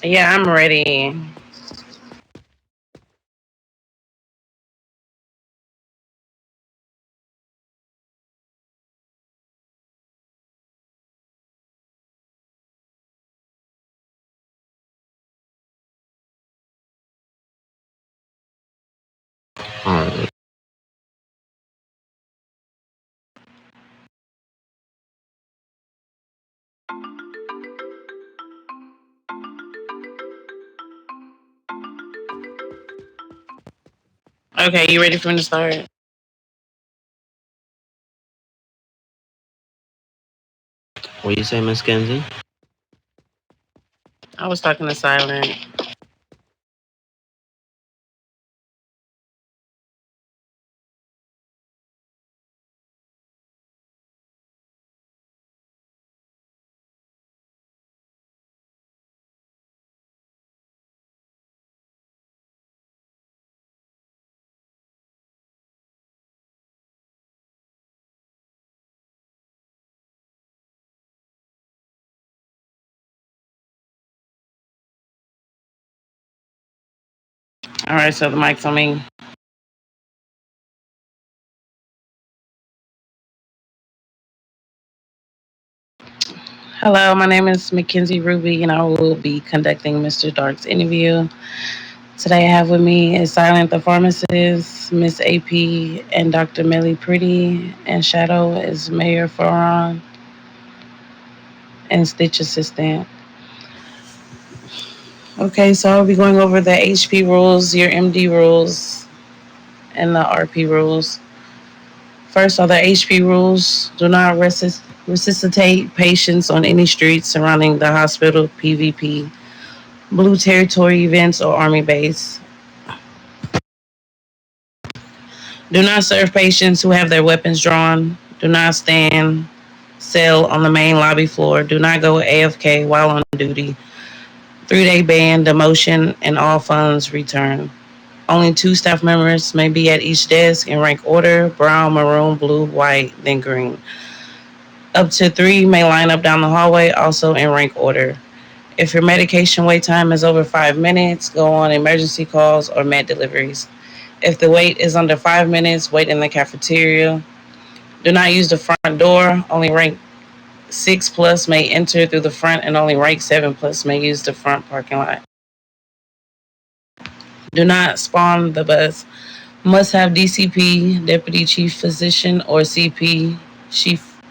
Yeah, I'm ready. Alright. Okay, you ready for me to start? What you say, Miss Kenzie? I was talking to Silent. All right, so the mic's on me. Hello, my name is Mackenzie Ruby, and I will be conducting Mr. Dark's interview. Today, I have with me is Silent the pharmacist, Miss AP, and Dr. Melly Pretty, and Shadow is Mayor Farron and Stitch assistant. Okay, so I'll be going over the HP rules, your MD rules, and the RP rules. First are the HP rules. Do not resuscitate patients on any streets surrounding the hospital, PvP, Blue Territory events, or Army base. Do not serve patients who have their weapons drawn. Do not stand cell on the main lobby floor. Do not go AFK while on duty. 3-day ban, demotion, and all funds returned. Only 2 staff members may be at each desk in rank order: brown, maroon, blue, white, then green. Up to 3 may line up down the hallway, also in rank order. If your medication wait time is over 5 minutes, go on emergency calls or med deliveries. If the wait is under 5 minutes, wait in the cafeteria. Do not use the front door. Only rank 6 plus may enter through the front, and only rank 7 plus may use the front parking lot. Do not spawn the bus. Must have DCP, Deputy Chief Physician, or CP, Chief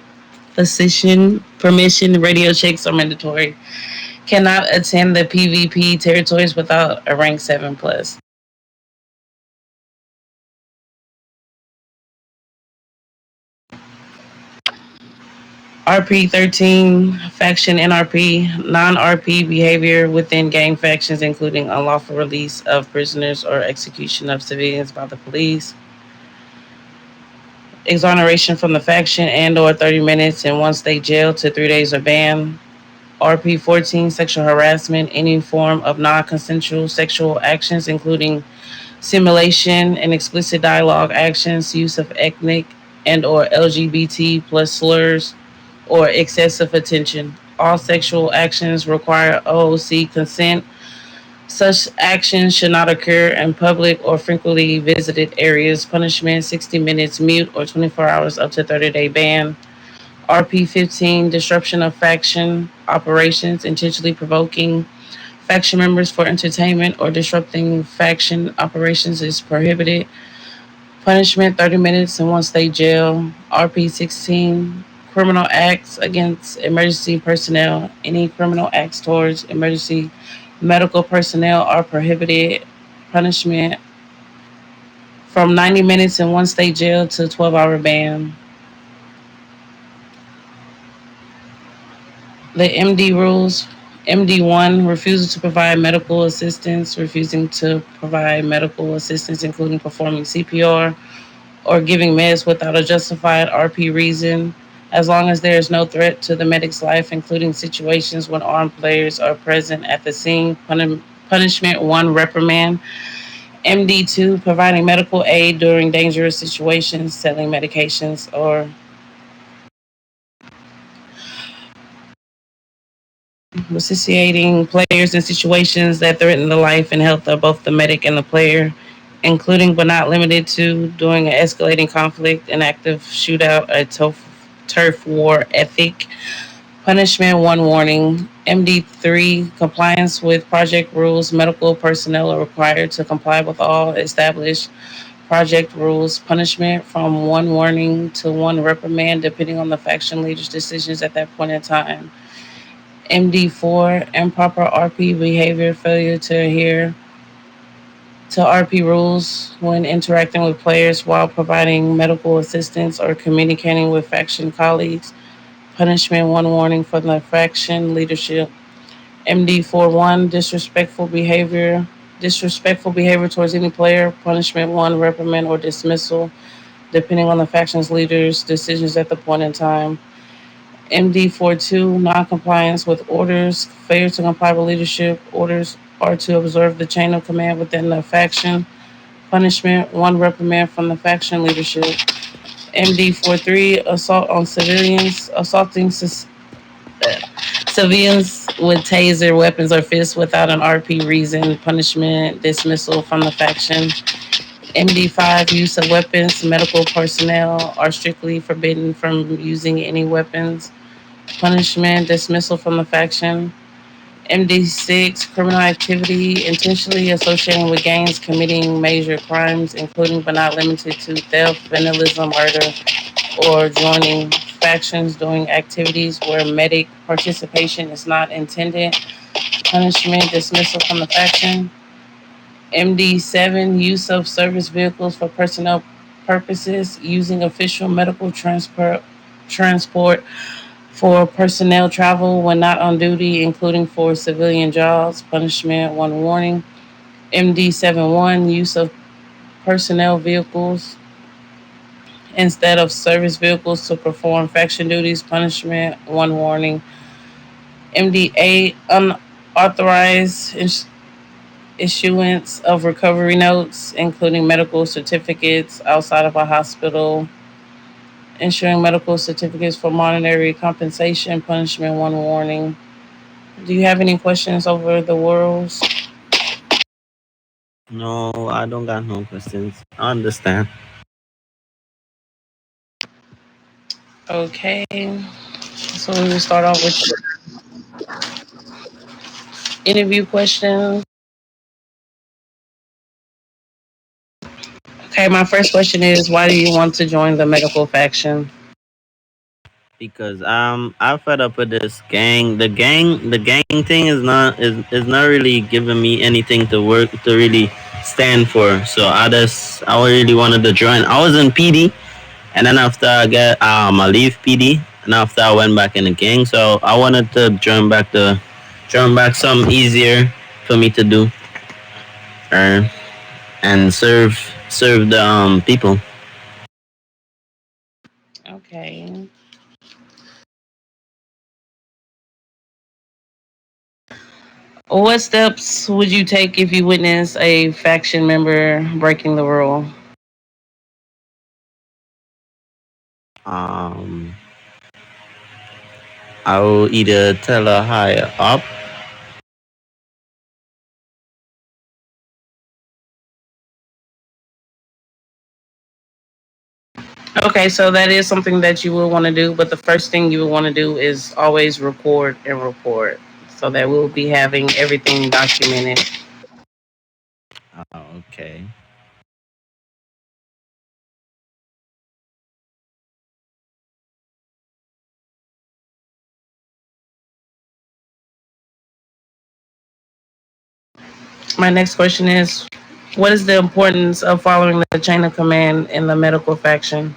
Physician permission. Radio checks are mandatory. Cannot attend the PvP territories without a rank 7 plus. RP 13, faction NRP, non RP behavior within gang factions, including unlawful release of prisoners or execution of civilians by the police, exoneration from the faction and or 30 minutes in one state jail to 3 days or ban. RP 14, sexual harassment, any form of non consensual sexual actions, including simulation and explicit dialogue actions, use of ethnic and or LGBT plus slurs, or excessive attention. All sexual actions require OOC consent. Such actions should not occur in public or frequently visited areas. Punishment: 60 minutes mute or 24 hours up to 30-day ban. RP 15, disruption of faction operations, intentionally provoking faction members for entertainment or disrupting faction operations is prohibited. Punishment: 30 minutes in one state jail. RP 16, criminal acts against emergency personnel. Any criminal acts towards emergency medical personnel are prohibited. Punishment: from 90 minutes in one state jail to 12-hour ban. The MD rules. MD1, refusal to provide medical assistance, refusing to provide medical assistance, including performing CPR or giving meds without a justified RP reason, as long as there is no threat to the medic's life, including situations when armed players are present at the scene. Punishment: 1, reprimand. MD2, providing medical aid during dangerous situations, selling medications, or associating players in situations that threaten the life and health of both the medic and the player, including but not limited to during an escalating conflict, an active shootout, a turf war ethic. Punishment one warning. MD3 compliance with project rules. Medical personnel are required to comply with all established project rules. Punishment from one warning to one reprimand, depending on the faction leader's decisions at that point in time. MD4 improper RP behavior, failure to adhere to RP rules when interacting with players while providing medical assistance or communicating with faction colleagues. Punishment one warning for the faction leadership. MD41 disrespectful behavior towards any player. Punishment one reprimand or dismissal, depending on the faction's leader's decisions at the point in time. MD42 non-compliance with orders, failure to comply with leadership orders, or to observe the chain of command within the faction. Punishment one reprimand from the faction leadership. MD43 assault on civilians, assaulting civilians with taser weapons or fists without an RP reason. Punishment dismissal from the faction. MD5 use of weapons. Medical personnel are strictly forbidden from using any weapons. Punishment dismissal from the faction. MD6 criminal activity intentionally associating with gangs committing major crimes, including but not limited to theft, vandalism, murder, or joining factions doing activities where medic participation is not intended. Punishment dismissal from the faction. MD7 use of service vehicles for personnel purposes, using official medical transport for personnel travel when not on duty, including for civilian jobs. Punishment one warning. MD71 use of personnel vehicles instead of service vehicles to perform faction duties. Punishment one warning. MD8 unauthorized issuance of recovery notes, including medical certificates outside of a hospital. Issuing medical certificates for monetary compensation. Punishment one warning. Do you have any questions over the worlds? No, I don't got no questions. I understand. Okay, so we will start off with interview questions. Okay, my first question is, why do you want to join the medical faction? Because I'm fed up with this gang. The gang thing is not really giving me anything to work to really stand for. So I really wanted to join. I was in PD, and then after I leave PD, and after I went back in the gang. So I wanted to join back something easier for me to do, uh, and serve the people. Okay. What steps would you take if you witness a faction member breaking the rule? Um, I will either tell her higher up. Okay, so that is something that you will want to do, but the first thing you will want to do is always record and report so that we'll be having everything documented. Okay. My next question is, what is the importance of following the chain of command in the medical faction?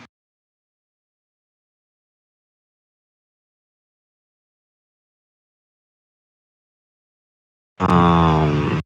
Um,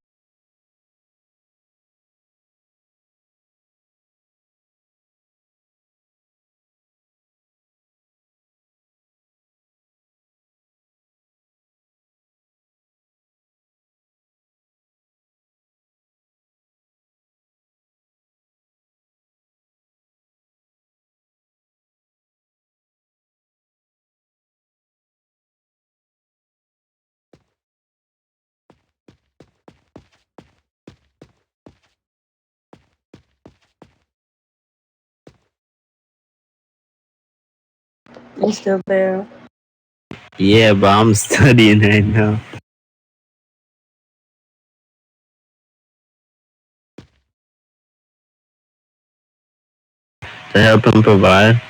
You still there? Yeah, but I'm studying right now to help him provide.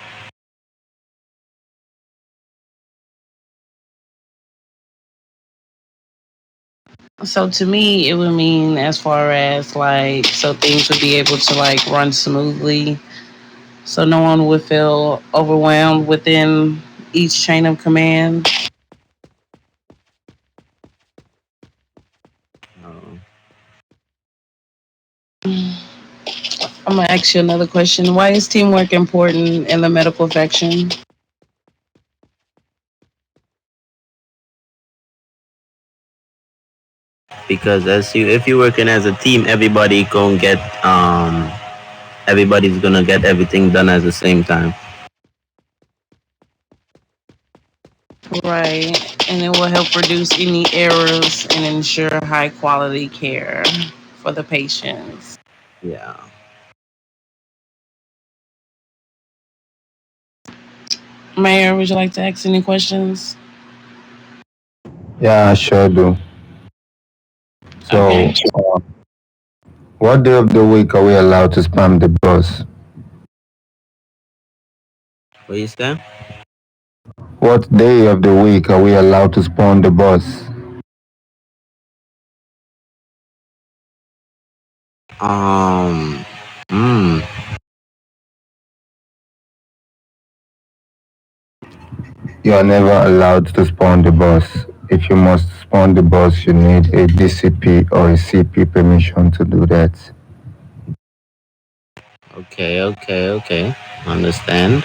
So to me, it would mean as far as like so things would be able to like run smoothly, so no one would feel overwhelmed within each chain of command. Uh, I'm gonna ask you another question. Why is teamwork important in the medical profession? because as you, if you're working as a team, everybody's gonna get everything done at the same time. Right, and it will help reduce any errors and ensure high quality care for the patients. Yeah. Mayor, would you like to ask any questions? Yeah, I sure do. So, Okay. what day of the week are we allowed to spam the bus? What you say? What day of the week are we allowed to spawn the bus? Um. Hmm. You are never allowed to spawn the bus. If you must spawn the bus, you need a DCP or a CP permission to do that. Okay. Okay. Okay. Understand.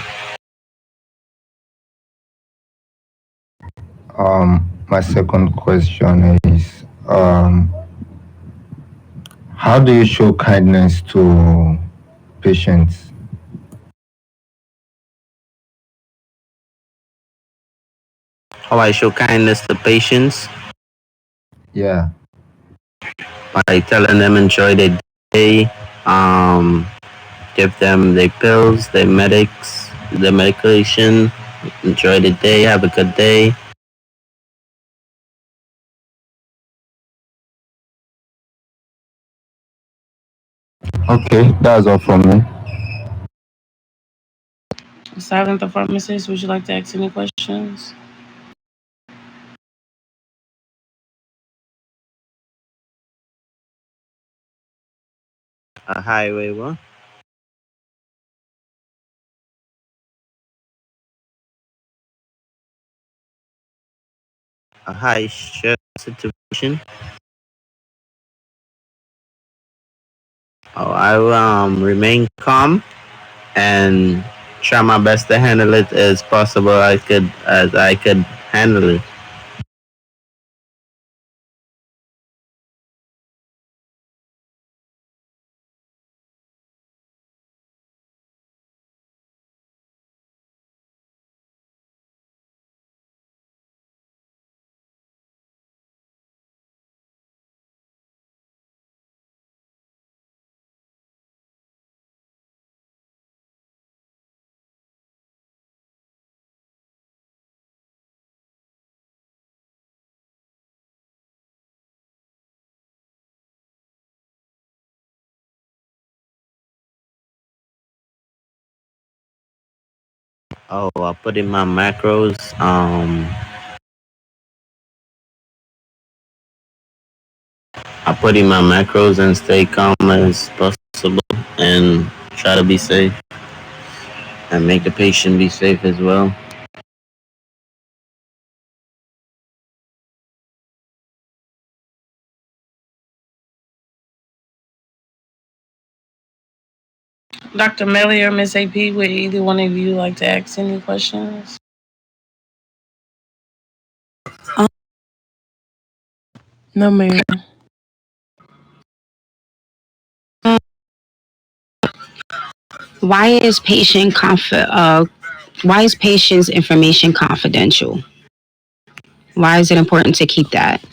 My second question is, how do you show kindness to patients? How I show kindness to patients Yeah. by telling them enjoy their day. Um. Give them their pills, their medics, their medication. Enjoy the day. Have a good day. Okay, that's all from me. Silent the pharmacist, would you like to ask any questions? A highway one. A high stress situation. Oh, I will remain calm and try my best to handle it as possible as I could handle it. Oh, I put in my macros. I put in my macros and stay calm as possible and try to be safe and make the patient be safe as well. Dr. Melly or Miss AP, would either one of you like to ask any questions? No, Mayor. Why is why is patient's information confidential? Why is it important to keep that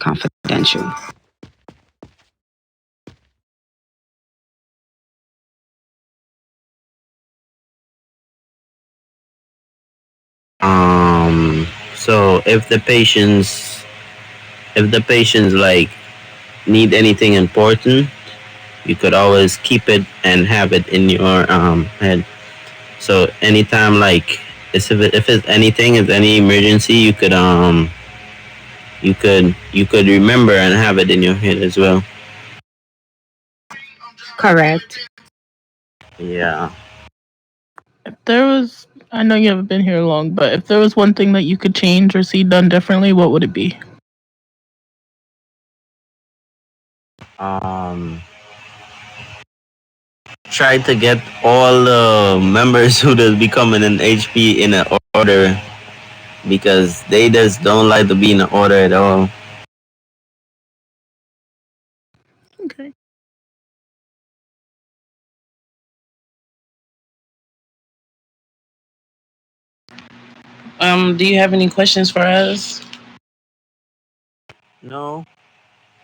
confidential? So if the patients like need anything important, you could always keep it and have it in your head. So anytime like if it's anything, if any emergency, you could remember and have it in your head as well. Correct. Yeah. If there was, I know you haven't been here long, but if there was one thing that you could change or see done differently, what would it be? Um, Try to get all the members who does becoming an HP in an order because they just don't like to be in an order at all. Okay. Do you have any questions for us? No,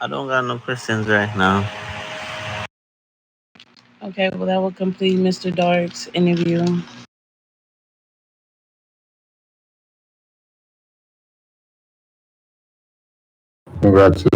I don't got no questions right now. Okay, well, that will complete Mr. Dark's interview. Congrats.